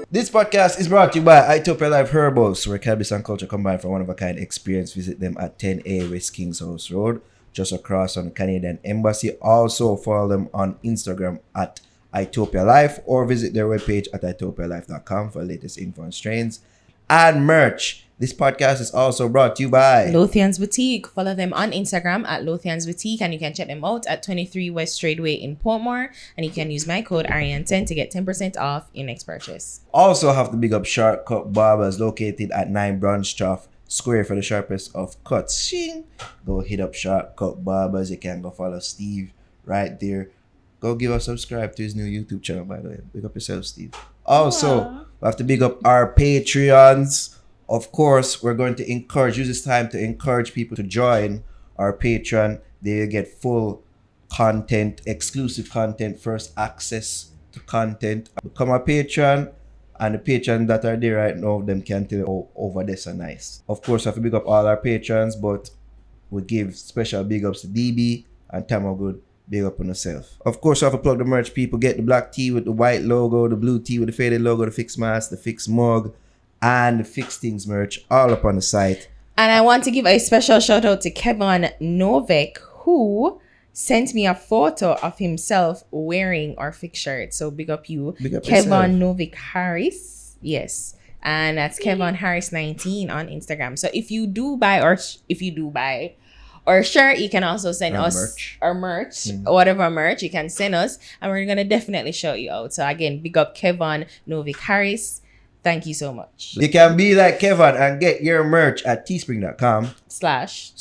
This podcast is brought to you by Aidonia Life Herbals, where cannabis and culture combine for one-of-a-kind experience. Visit them at 10A West Kings House Road, just across from the Canadian Embassy. Also follow them on Instagram at Aidonia Life, or visit their webpage at aidopialife.com for the latest info on strains and merch. This podcast is also brought to you by Lothian's Boutique. Follow them on Instagram at Lothian's Boutique, and you can check them out at 23 West Stradeway in Portmore. And you can use my code Ariane10 to get 10% off your next purchase. Also have to big up Shortcut Barbers, located at 9 Brunstraff Square for the sharpest of cuts. Shing. Go hit up Shortcut Barbers. You can go follow Steve right there. Go give a subscribe to his new YouTube channel, by the way. Big up yourself, Steve. Also, we have to big up our Patreons. Of course, we're going to use this time to encourage people to join our Patreon. They get full content, exclusive content, first access to content. Become a Patreon, and the Patreons that are there right now, them can tell you how over this are nice. Of course, we have to big up all our Patreons, but we give special big ups to DB and Tamagood. Big up on yourself. Of course, we have to plug the merch. People get the black tee with the white logo, the blue tee with the faded logo, the fixed mask, the fixed mug, and the Fix Things merch all up on the site. And I want to give a special shout out to Kevin Novik, who sent me a photo of himself wearing our Fix shirt. So big up you, Big up Kevin yourself. Novik Harris. Yes. And that's Kevin Harris 19 on Instagram. So if you do buy or shirt, you can also send Our us merch. our merch, whatever merch you can send us, and we're gonna definitely shout you out. So again, big up Kevin Novik Harris. Thank you so much. You can be like Kevin and get your merch at teespring.com / stores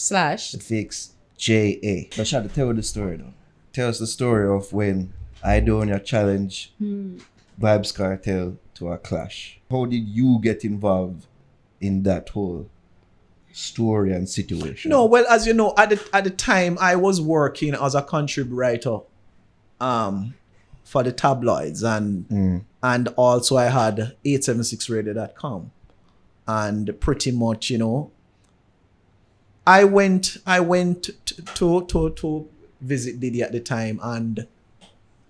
the Fix JA. But try to tell the story though. Tell us the story of when Aidonia challenged Vybz Kartel to a clash. How did you get involved in that whole story and situation? No, well, as you know, at the time I was working as a contrib writer for the tabloids, and also I had 876radio.com, and pretty much, you know, I went to visit Diddy at the time, and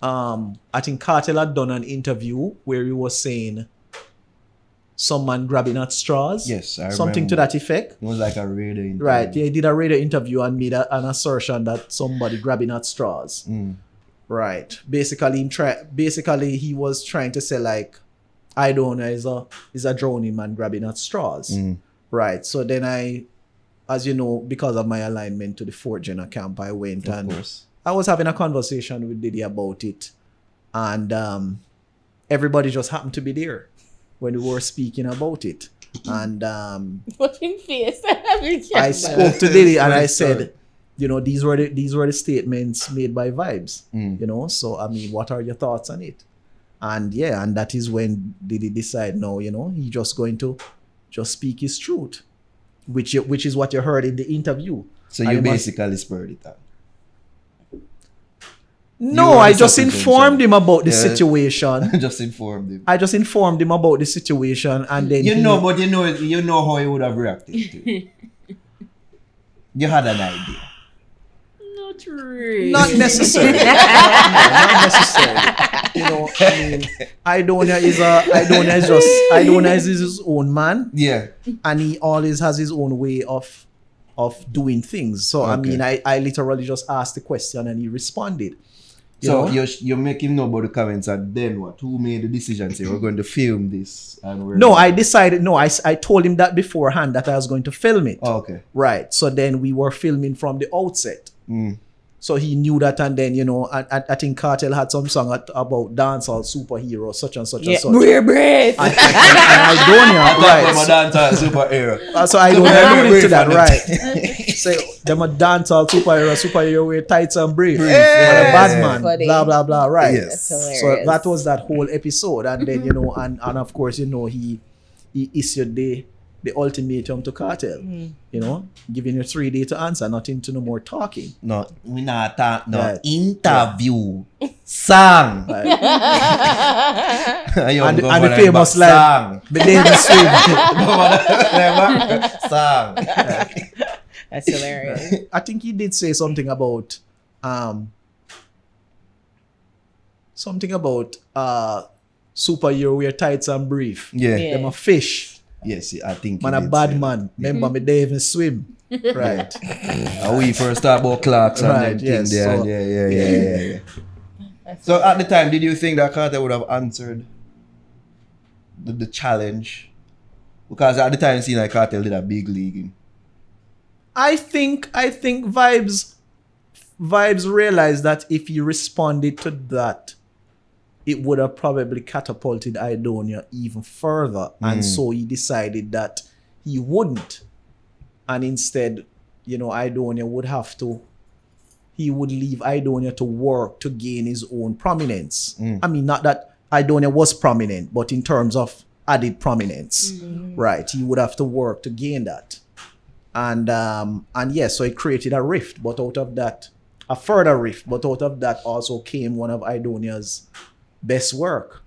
I think Kartel had done an interview where he was saying some man grabbing at straws. Yes, I something remember. to that effect. It was like a radio interview. Right, he did a radio interview and made an assertion that somebody grabbing at straws. Right, basically he was trying to say like, Aidonia is a drowning man grabbing at straws. Right, so then I, as you know, because of my alignment to the Fort Jenner camp, I went Of and course. I was having a conversation with Diddy about it, and everybody just happened to be there when we were speaking about it. And Watching face. I spoke to Diddy and I said, you know, these were the statements made by Vybz. You know, so I mean, what are your thoughts on it? And yeah, and that is when Diddy decided, no, you know, he's just going to just speak his truth, which is what you heard in the interview. So you basically spurred it on. No, I just informed him about the situation. Just informed him. I just informed him about the situation, and then You know how he would have reacted to it. You had an idea. Not really. not necessarily. Not necessarily. You know, I mean, Aidonia is his own man, Yeah. and he always has his own way of doing things. So I mean, I literally just asked the question and he responded. So you make him know about the comments, and then what? Who made the decision? Say we're going to film this, and we're No, I decided. No, I told him that beforehand that I was going to film it. Oh, okay. Right. So then we were filming from the outset. So he knew that, and then, you know, I think Kartel had some song about dancehall superhero, such and such and such. We're brave. And Aidonia, right? I'm a dancer superhero. So Aidonia alluded to that, right? Say them a dancehall superhero wear tights and brief, and a bad man, Funny. blah blah blah, right? Yes. That's So hilarious. that was that whole episode, and then, you know, and of course, you know, he issued the ultimatum to Kartel, you know, giving you 3 days to answer, nothing to no more talking. No, we not talk. No Right. interview. Song. Right? and and the famous line, the name is swing. Song. That's hilarious. I think he did say something about something about superhero wear tights and brief. Yeah. Yeah. Them a fish. Yes, I think. Man you a did bad say man. Remember me they even swim. Right. that. We first start about clocks and Right, them things yes, there. so- Yeah. So at the time, did you think that Carter would have answered the challenge? Because at the time, it seemed like Cartel did a big league. I think Vybz realized that if he responded to that, it would have probably catapulted Aidonia even further. And so he decided that he wouldn't. And instead, Aidonia would have to, he would leave Aidonia to work to gain his own prominence. I mean, not that Aidonia was prominent, but in terms of added prominence, right? He would have to work to gain that. And yes, so it created a rift, but out of that, a further rift, but out of that also came one of Aidonia's best work.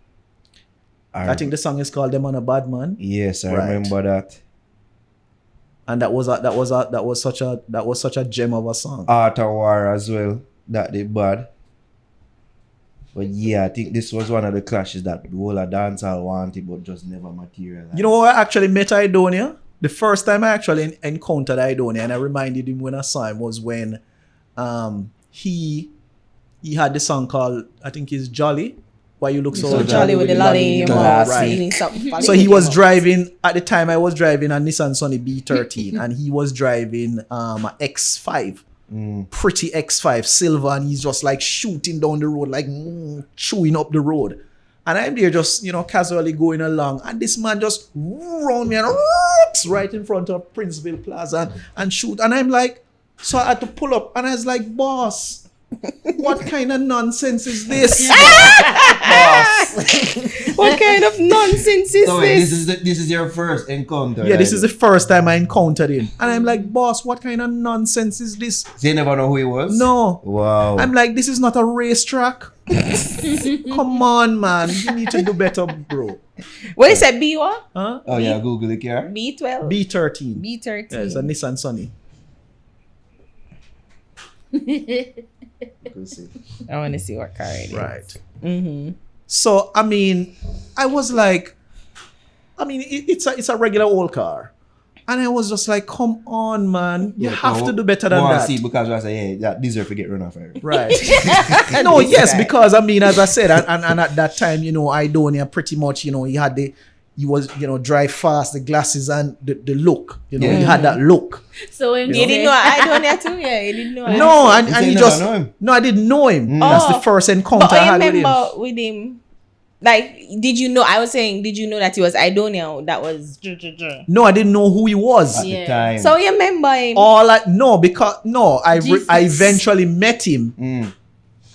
I think the song is called "Them on a Bad Man," Yes, I Right. remember that. and that was such a gem of a song. Art of War as well. That they bad. But yeah, I think this was one of the clashes that the whole of dancehall wanted, but just never materialized. You know, I actually met Aidonia. The first time I actually encountered Aidonia, and I reminded him when I saw him, was when he had the song called, I think it's Jolly. Why You Look So, So jolly with the lolly in your mouth, Right. stealing something. So he was driving, at the time I was driving a Nissan Sunny B13 and he was driving a X5. Pretty X5 silver, and he's just like shooting down the road, like chewing up the road. And I'm there just, casually going along, and this man just round me and right in front of Princeville Plaza and shoot. And I'm like, so I had to pull up, and I was like, boss, what kind of nonsense is this? What kind of nonsense is So wait, this? this is your first encounter. Yeah, this is the first time I encountered him. And I'm like, boss, what kind of nonsense is this? So you never know who he was? No. Wow. I'm like, this is not a racetrack. Come on, man. You need to do better, bro. What is that? B what? Huh? Oh yeah, Google it here. B12. B13. B13. Yeah, it's a Nissan Sunny. I want to see what car it is. Right. Mm-hmm. So, I mean, I was like, it's a regular old car. And I was just like, come on, man. You have to do better than that. See, because I say, yeah, that deserve to get run off. Right. No, yes, because I mean, as I said, and at that time, Aidonia pretty much, he was, drive fast, the glasses and the look, he had that look. So when You didn't know Aidonia too? Yeah, you didn't know. No, and You say he you just, never know him? no, I didn't know him. That's the first encounter But I I had with him. remember with him. Like, did you know? I was saying, did you know that he was Aidonia? That was. No, I didn't know who he was. At the Yeah. time. So you remember him? I Jesus. eventually met him. Mm.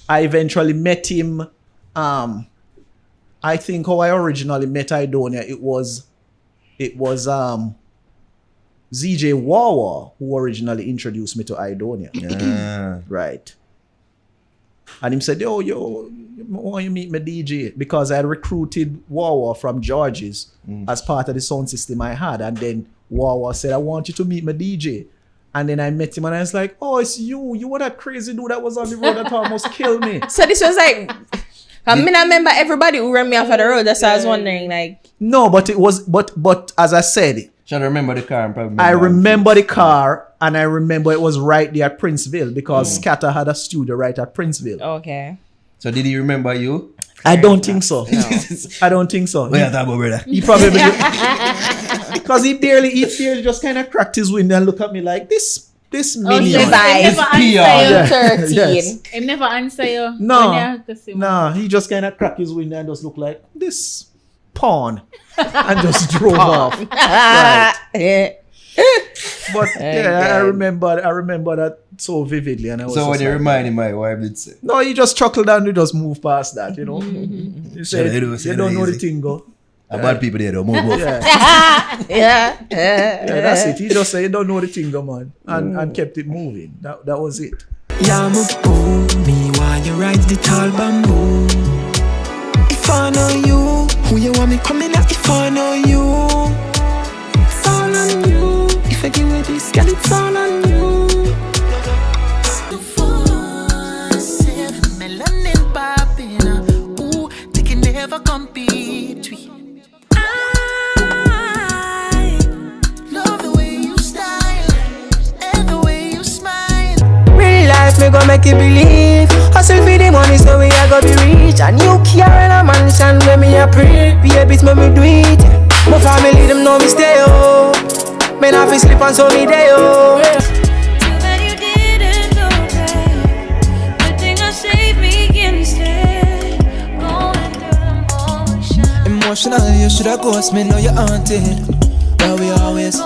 I eventually met him. I think how I originally met Aidonia, it was ZJ Wawa who originally introduced me to Aidonia. Yeah. Right. And him said, yo, why you meet my DJ? Because I had recruited Wawa from George's as part of the sound system I had. And then Wawa said, I want you to meet my DJ. And then I met him and I was like, oh, it's you. You were that crazy dude that was on the road that almost killed me. So this was like. I mean, I remember everybody who ran me off of the road. That's why I was wondering, like. No, but it was, but as I said, Should I remember the car and probably I remember the car and I remember it was right there at Princeville because Scatter had a studio right at Princeville. Okay. So did he remember you? I don't think so. I don't think so. Where that about, brother? He probably because he barely just kind of cracked his window and looked at me like this million. Levi. Yeah. 13. Yes. He never answer you. No. When you have to see him. Nah, he just kind of cracked his window and just looked like this pawn and just drove off. Right. But yeah, I remember that so vividly, and I was So when just you like, remind him, my wife did say. no, he just chuckled and we just moved past that, you know. He said, Shall I do? you Shall don't I know the easy? thing, go. Bad people there don't move. Yeah. Yeah. Yeah, that's it. He just said, you don't know the thing, go, man. And kept it moving. That was it. Yamuku, me while you ride the tall bamboo. If I know you, who you want me coming at? If I know you, it's all on you. If I give you this, girl, it's all on you. Melanin popping, me go make you believe. Hustle for the money so we a go be rich. And you care in a mansion where me a pre. Babies make me do it. My family them know me stay oh. Me not fi sleep and so me day oh. Emotional, you shoulda ghost me, know you're haunted. But we always